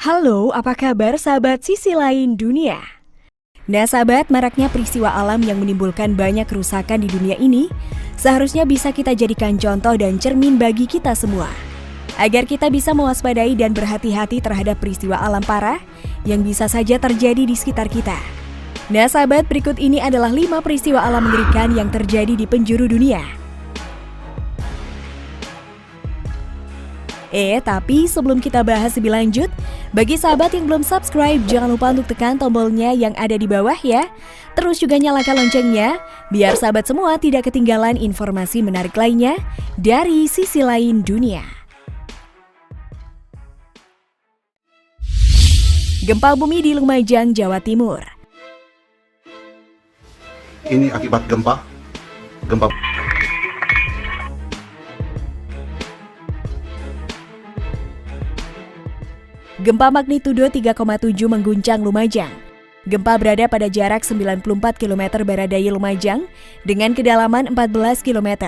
Halo, apa kabar sahabat sisi lain dunia? Nah sahabat, maraknya peristiwa alam yang menimbulkan banyak kerusakan di dunia ini seharusnya bisa kita jadikan contoh dan cermin bagi kita semua. Agar kita bisa mewaspadai dan berhati-hati terhadap peristiwa alam parah yang bisa saja terjadi di sekitar kita. Nah sahabat, berikut ini adalah 5 peristiwa alam mengerikan yang terjadi di penjuru dunia. Tapi sebelum kita bahas lebih lanjut, bagi sahabat yang belum subscribe, jangan lupa untuk tekan tombolnya yang ada di bawah ya. Terus juga nyalakan loncengnya, biar sahabat semua tidak ketinggalan informasi menarik lainnya dari sisi lain dunia. Gempa bumi di Lumajang, Jawa Timur. Ini akibat gempa. Gempa magnitudo 3,7 mengguncang Lumajang. Gempa berada pada jarak 94 km barat daya Lumajang dengan kedalaman 14 km.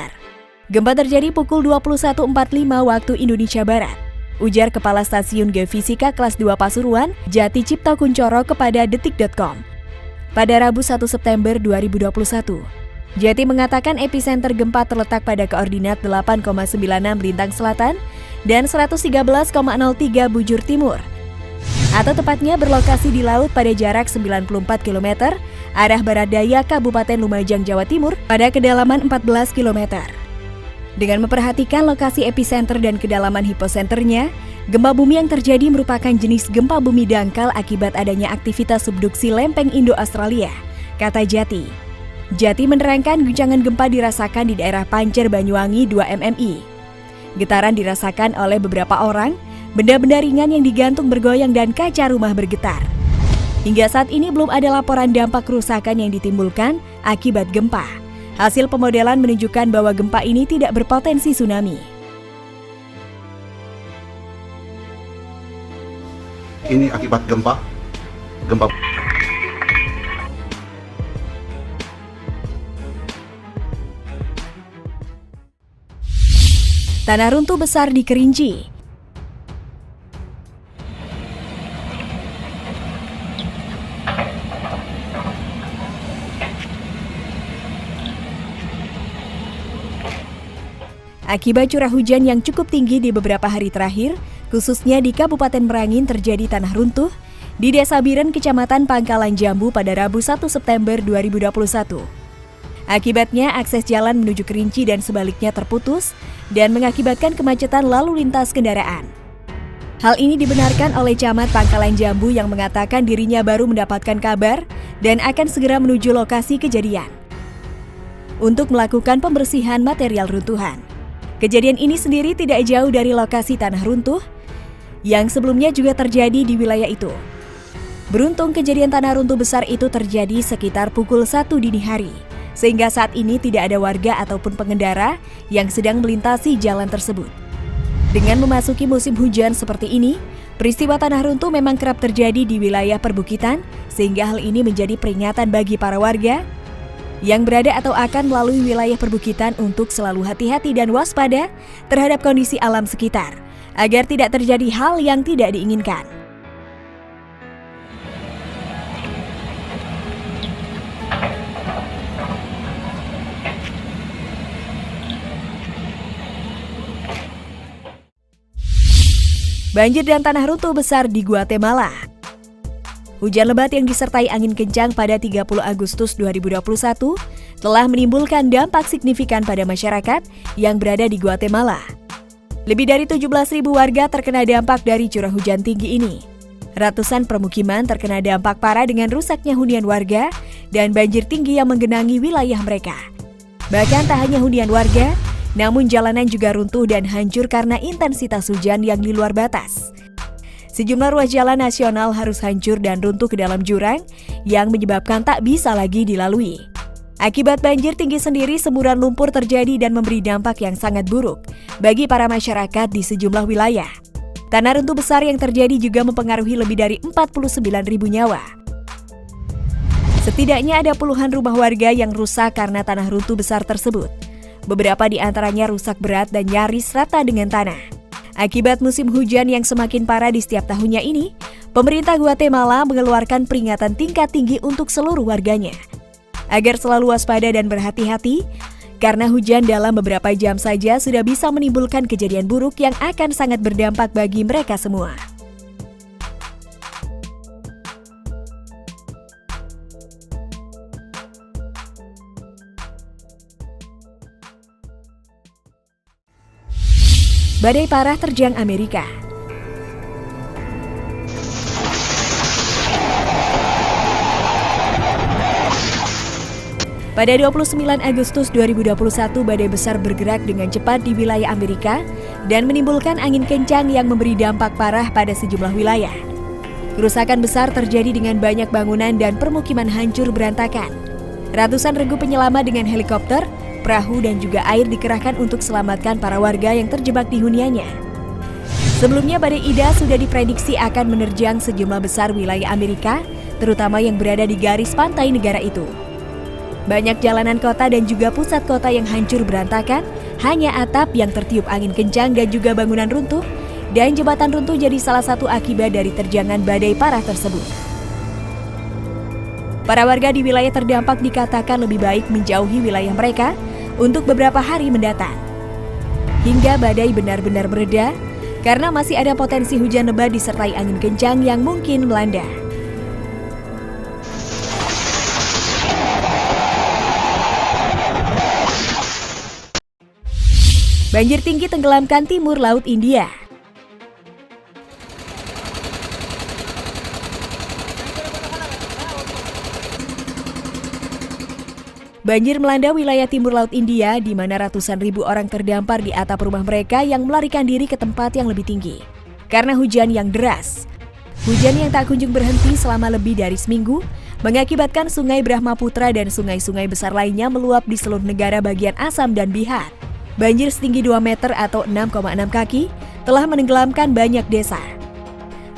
Gempa terjadi pukul 21.45 waktu Indonesia Barat. Ujar Kepala Stasiun Geofisika Kelas 2 Pasuruan, Jati Cipta Kuncoro kepada detik.com. Pada Rabu 1 September 2021, Jati mengatakan epicenter gempa terletak pada koordinat 8,96 lintang selatan dan 113,03 bujur timur, atau tepatnya berlokasi di laut pada jarak 94 km arah barat daya Kabupaten Lumajang, Jawa Timur pada kedalaman 14 km. Dengan memperhatikan lokasi epicenter dan kedalaman hiposenternya, gempa bumi yang terjadi merupakan jenis gempa bumi dangkal akibat adanya aktivitas subduksi lempeng Indo-Australia, kata Jati. Jati menerangkan guncangan gempa dirasakan di daerah Pancer, Banyuwangi 2 mmi. Getaran dirasakan oleh beberapa orang, benda-benda ringan yang digantung bergoyang dan kaca rumah bergetar. Hingga saat ini belum ada laporan dampak kerusakan yang ditimbulkan akibat gempa. Hasil pemodelan menunjukkan bahwa gempa ini tidak berpotensi tsunami. Ini akibat gempa. Tanah runtuh besar di Kerinci. Akibat curah hujan yang cukup tinggi di beberapa hari terakhir, khususnya di Kabupaten Merangin terjadi tanah runtuh di Desa Biren, Kecamatan Pangkalan Jambu pada Rabu 1 September 2021. Akibatnya akses jalan menuju Kerinci dan sebaliknya terputus dan mengakibatkan kemacetan lalu lintas kendaraan. Hal ini dibenarkan oleh Camat Pangkalan Jambu yang mengatakan dirinya baru mendapatkan kabar dan akan segera menuju lokasi kejadian untuk melakukan pembersihan material runtuhan. Kejadian ini sendiri tidak jauh dari lokasi tanah runtuh yang sebelumnya juga terjadi di wilayah itu. Beruntung kejadian tanah runtuh besar itu terjadi sekitar pukul 1 dini hari, sehingga saat ini tidak ada warga ataupun pengendara yang sedang melintasi jalan tersebut. Dengan memasuki musim hujan seperti ini, peristiwa tanah runtuh memang kerap terjadi di wilayah perbukitan, sehingga hal ini menjadi peringatan bagi para warga yang berada atau akan melalui wilayah perbukitan untuk selalu hati-hati dan waspada terhadap kondisi alam sekitar, agar tidak terjadi hal yang tidak diinginkan. Banjir dan tanah runtuh besar di Guatemala. Hujan lebat yang disertai angin kencang pada 30 Agustus 2021 telah menimbulkan dampak signifikan pada masyarakat yang berada di Guatemala. Lebih dari 17.000 warga terkena dampak dari curah hujan tinggi ini. Ratusan permukiman terkena dampak parah dengan rusaknya hunian warga dan banjir tinggi yang menggenangi wilayah mereka. Bahkan tak hanya hunian warga, namun jalanan juga runtuh dan hancur karena intensitas hujan yang di luar batas. Sejumlah ruas jalan nasional harus hancur dan runtuh ke dalam jurang yang menyebabkan tak bisa lagi dilalui. Akibat banjir tinggi sendiri, semburan lumpur terjadi dan memberi dampak yang sangat buruk bagi para masyarakat di sejumlah wilayah. Tanah runtuh besar yang terjadi juga mempengaruhi lebih dari 49.000 nyawa. Setidaknya ada puluhan rumah warga yang rusak karena tanah runtuh besar tersebut. Beberapa di antaranya rusak berat dan nyaris rata dengan tanah. Akibat musim hujan yang semakin parah di setiap tahunnya ini, pemerintah Guatemala mengeluarkan peringatan tingkat tinggi untuk seluruh warganya agar selalu waspada dan berhati-hati, karena hujan dalam beberapa jam saja sudah bisa menimbulkan kejadian buruk yang akan sangat berdampak bagi mereka semua. Badai parah terjang Amerika. Pada 29 Agustus 2021, badai besar bergerak dengan cepat di wilayah Amerika dan menimbulkan angin kencang yang memberi dampak parah pada sejumlah wilayah. Kerusakan besar terjadi dengan banyak bangunan dan permukiman hancur berantakan. Ratusan regu penyelamat dengan helikopter, perahu dan juga air dikerahkan untuk selamatkan para warga yang terjebak di huniannya. Sebelumnya badai Ida sudah diprediksi akan menerjang sejumlah besar wilayah Amerika, terutama yang berada di garis pantai negara itu. Banyak jalanan kota dan juga pusat kota yang hancur berantakan, hanya atap yang tertiup angin kencang dan juga bangunan runtuh, dan jembatan runtuh jadi salah satu akibat dari terjangan badai parah tersebut. Para warga di wilayah terdampak dikatakan lebih baik menjauhi wilayah mereka untuk beberapa hari mendatang, hingga badai benar-benar mereda, karena masih ada potensi hujan lebat disertai angin kencang yang mungkin melanda. Banjir tinggi tenggelamkan timur laut India. Banjir melanda wilayah timur laut India, di mana ratusan ribu orang terdampar di atap rumah mereka yang melarikan diri ke tempat yang lebih tinggi karena hujan yang deras. Hujan yang tak kunjung berhenti selama lebih dari seminggu mengakibatkan Sungai Brahmaputra dan sungai-sungai besar lainnya meluap di seluruh negara bagian Assam dan Bihar. Banjir setinggi 2 meter atau 6,6 kaki telah menenggelamkan banyak desa.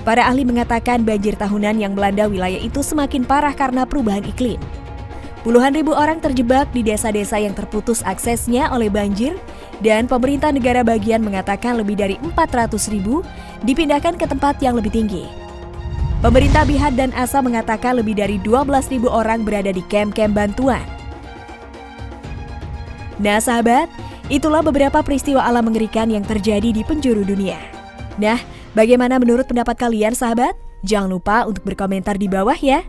Para ahli mengatakan banjir tahunan yang melanda wilayah itu semakin parah karena perubahan iklim. Puluhan ribu orang terjebak di desa-desa yang terputus aksesnya oleh banjir, dan pemerintah negara bagian mengatakan lebih dari 400 ribu dipindahkan ke tempat yang lebih tinggi. Pemerintah Bihar dan Assam mengatakan lebih dari 12 ribu orang berada di kamp-kamp bantuan. Nah sahabat, itulah beberapa peristiwa alam mengerikan yang terjadi di penjuru dunia. Nah, bagaimana menurut pendapat kalian sahabat? Jangan lupa untuk berkomentar di bawah ya.